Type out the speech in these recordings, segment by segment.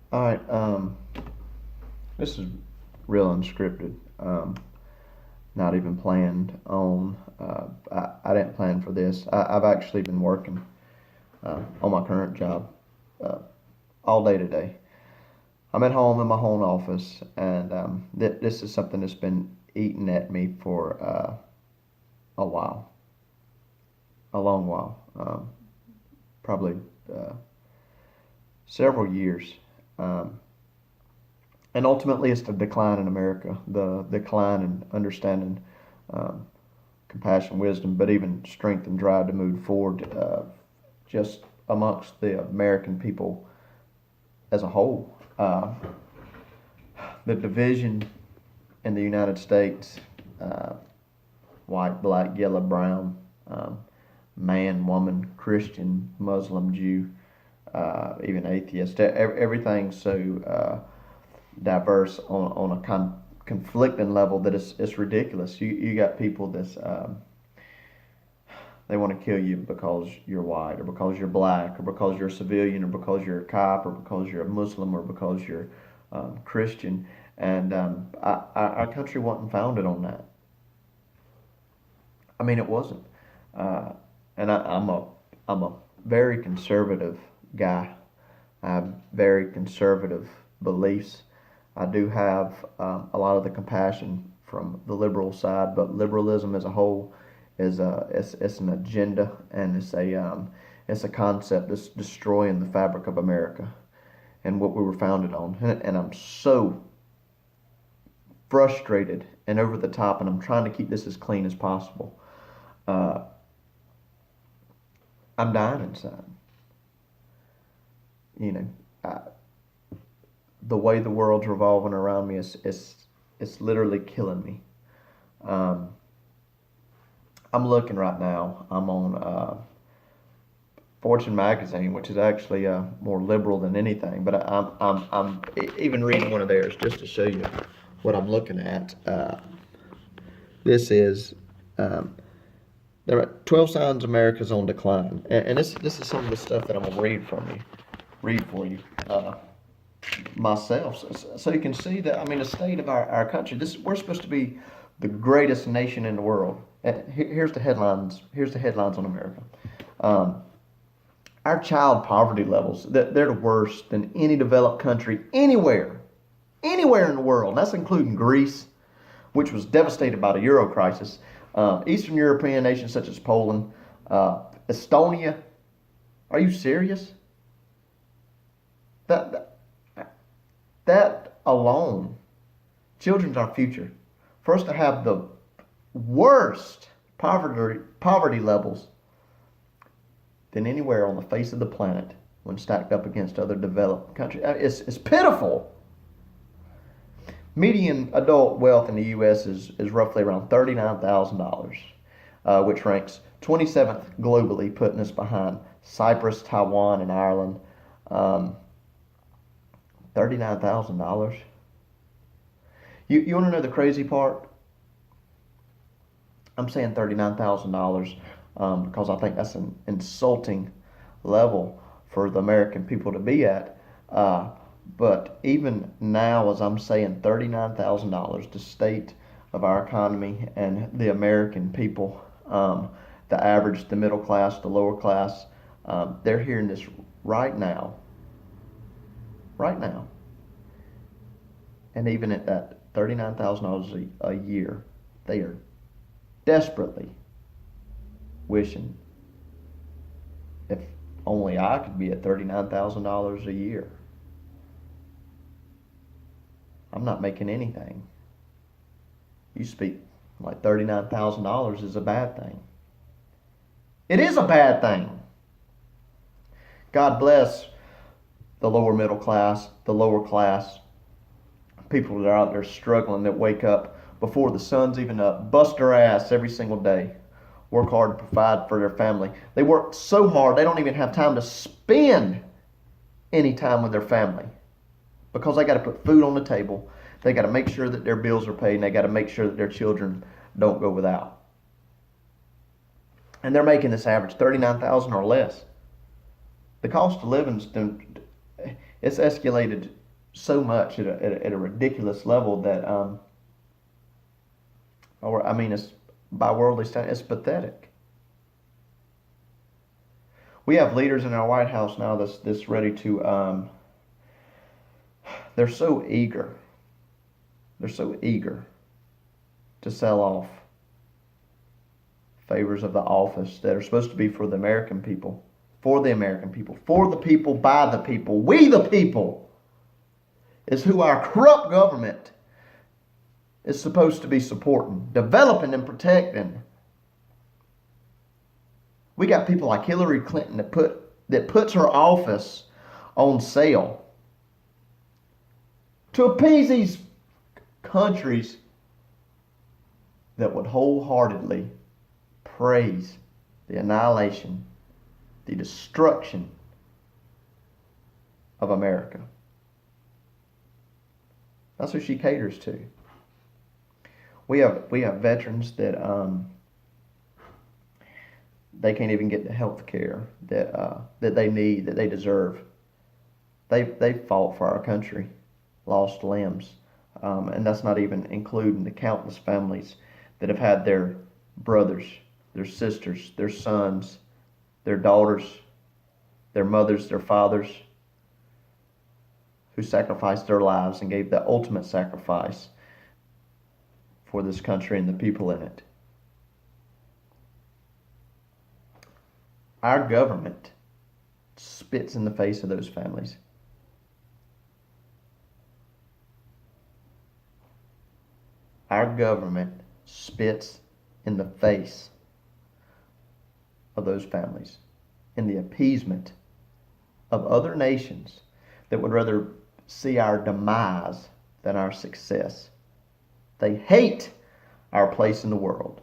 All right. This is real unscripted. Not even planned on. I didn't plan for this. I've actually been working on my current job uh, all day today. I'm at home in my home office, and this is something that's been eating at me for a while, a long while, probably uh, several years. Um, and ultimately, it's the decline in America, the decline in understanding, um, compassion, wisdom, but even strength and drive to move forward, just amongst the American people as a whole. The division in the United States, uh, white, black, yellow, brown, um, man, woman, Christian, Muslim, Jew, even atheist, everything's so diverse on a conflicting level that it's ridiculous. You got people that's they want to kill you because you're white or because you're black or because you're a civilian or because you're a cop or because you're a Muslim or because you're Christian. And our country wasn't founded on that. I mean, it wasn't. Uh, and I'm a very conservative guy. I have very conservative beliefs. I do have a lot of the compassion from the liberal side, but liberalism as a whole is it's an agenda, and it's a concept that's destroying the fabric of America and what we were founded on. And I'm so frustrated and over the top, and I'm trying to keep this as clean as possible. Uh, I'm dying inside. You know, I, the way the world's revolving around me is it's literally killing me. Um, I'm looking right now. I'm on Fortune magazine, which is actually more liberal than anything. But I'm even reading one of theirs just to show you what I'm looking at. This is um, there are 12 signs America's on decline, and this is some of the stuff that I'm gonna read for you. Myself, so you can see that. I mean, the state of our country. This we're supposed to be the greatest nation in the world. Here's the headlines. Here's the headlines on America. Um, our child poverty levels, they're the worst than any developed country anywhere in the world. And that's including Greece, which was devastated by the Euro crisis. Eastern European nations such as Poland, Estonia. Are you serious? That that alone, children's our future. For us to have the worst poverty levels than anywhere on the face of the planet when stacked up against other developed countries, it's pitiful. Median adult wealth in the U.S. is roughly around $39,000, which ranks 27th globally, putting us behind Cyprus, Taiwan, and Ireland. Um, $39,000. You want to know the crazy part? I'm saying $39,000 because I think that's an insulting level for the American people to be at. But even now, as I'm saying, $39,000, the state of our economy and the American people, the average, the middle class, the lower class, they're hearing this right now, right now. And even at that $39,000 a year, they are desperately wishing if only I could be at $39,000 a year. I'm not making anything. You speak like $39,000 is a bad thing. It is a bad thing. God bless the lower middle class, the lower class, people that are out there struggling that wake up before the sun's even up, bust their ass every single day, work hard to provide for their family. They work so hard they don't even have time to spend any time with their family because they got to put food on the table. They got to make sure that their bills are paid, and they got to make sure that their children don't go without. And they're making this average 39,000 or less. The cost of living It's escalated so much at a ridiculous level that, or I mean, it's by worldly standards, it's pathetic. We have leaders in our White House now that's ready to. They're so eager. They're so eager to sell off favors of the office that are supposed to be for the American people, for the American people, for the people, by the people, we the people, is who our corrupt government is supposed to be supporting, developing, and protecting. We got people like Hillary Clinton that puts her office on sale to appease these countries that would wholeheartedly praise the annihilation, the destruction of America. That's who she caters to. We have veterans that they can't even get the health care that they need, that they deserve. They fought for our country, lost limbs, and that's not even including the countless families that have had their brothers, their sisters, their sons, their daughters, their mothers, their fathers, who sacrificed their lives and gave the ultimate sacrifice for this country and the people in it. Our government spits in the face of those families. Our government spits in the face of those families in the appeasement of other nations that would rather see our demise than our success. They hate our place in the world.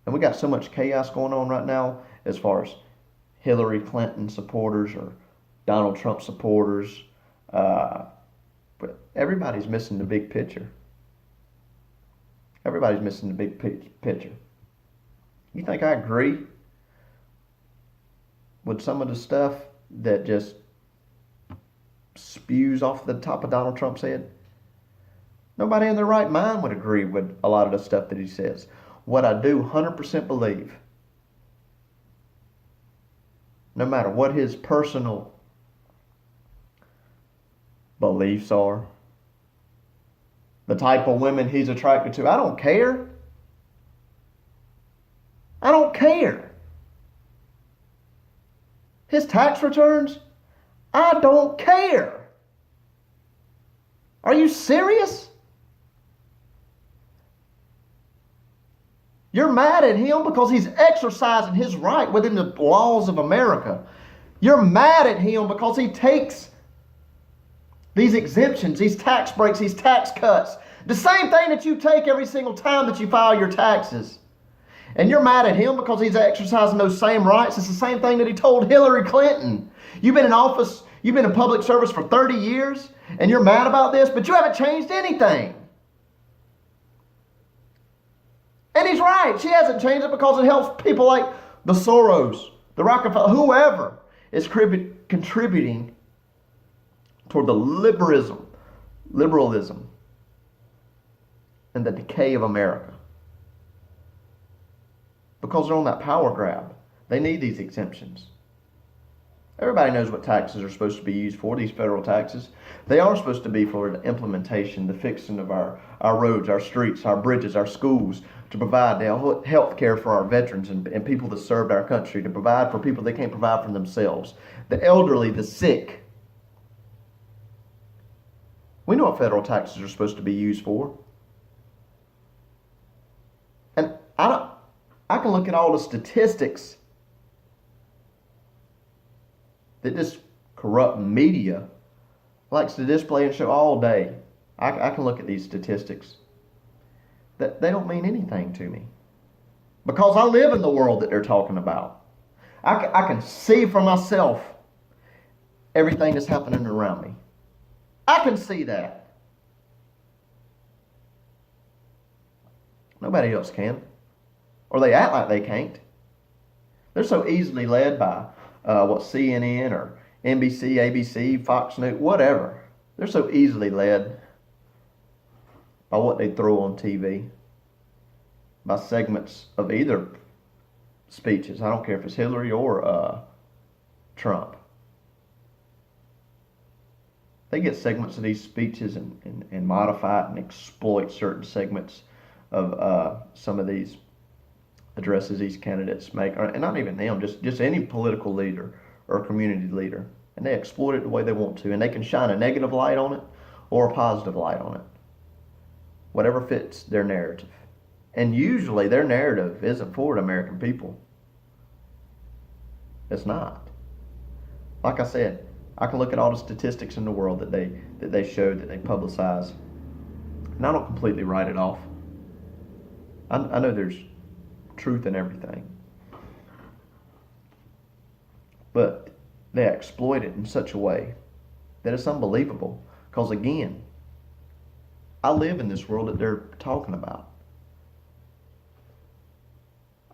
And we got so much chaos going on right now as far as Hillary Clinton supporters or Donald Trump supporters. But everybody's missing the big picture. Everybody's missing the big picture. You think I agree with some of the stuff that just spews off the top of Donald Trump's head? Nobody in their right mind would agree with a lot of the stuff that he says. What I do 100% believe, no matter what his personal beliefs are, the type of women he's attracted to, I don't care. I don't care. His tax returns, I don't care. Are you serious? You're mad at him because he's exercising his right within the laws of America. You're mad at him because he takes these exemptions, these tax breaks, these tax cuts. The same thing that you take every single time that you file your taxes. And you're mad at him because he's exercising those same rights. It's the same thing that he told Hillary Clinton. You've been in office, you've been in public service for 30 years, and you're mad about this, but you haven't changed anything. And he's right. She hasn't changed it because it helps people like the Soros, the Rockefeller, whoever is contributing toward the liberalism and the decay of America. Because they're on that power grab. They need these exemptions. Everybody knows what taxes are supposed to be used for, these federal taxes. They are supposed to be for the implementation, the fixing of our roads, our streets, our bridges, our schools, to provide the health care for our veterans and people that served our country, to provide for people that can't provide for themselves, the elderly, the sick. We know what federal taxes are supposed to be used for. And I can look at all the statistics that this corrupt media likes to display and show all day. I can look at these statistics. That they don't mean anything to me. Because I live in the world that they're talking about. I can see for myself everything that's happening around me. I can see that. Nobody else can. Or they act like they can't. They're so easily led by what CNN or NBC, ABC, Fox News, whatever. They're so easily led by what they throw on TV, by segments of either speeches. I don't care if it's Hillary or Trump. They get segments of these speeches and modify it and exploit certain segments of some of these addresses these candidates make, and not even them, just any political leader or community leader. And they exploit it the way they want to, and they can shine a negative light on it or a positive light on it, whatever fits their narrative. And usually their narrative isn't for the American people. It's not. Like I said, I can look at all the statistics in the world that they show, that they publicize, and I don't completely write it off. I know there's truth in everything, but they exploit it in such a way that it's unbelievable. Because again, I live in this world that they're talking about.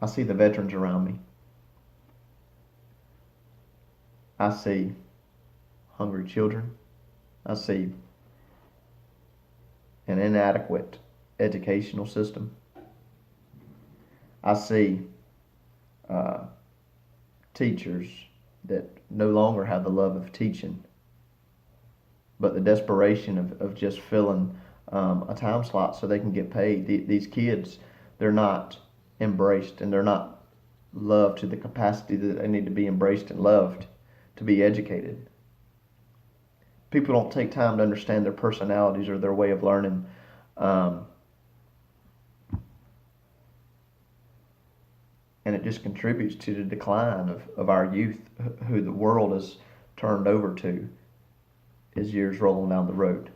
I see the veterans around me. I see hungry children. I see an inadequate educational system. I see teachers that no longer have the love of teaching, but the desperation of just filling a time slot so they can get paid. These kids, they're not embraced and they're not loved to the capacity that they need to be embraced and loved to be educated. People don't take time to understand their personalities or their way of learning. And it just contributes to the decline of our youth, who the world has turned over to as years rolling down the road.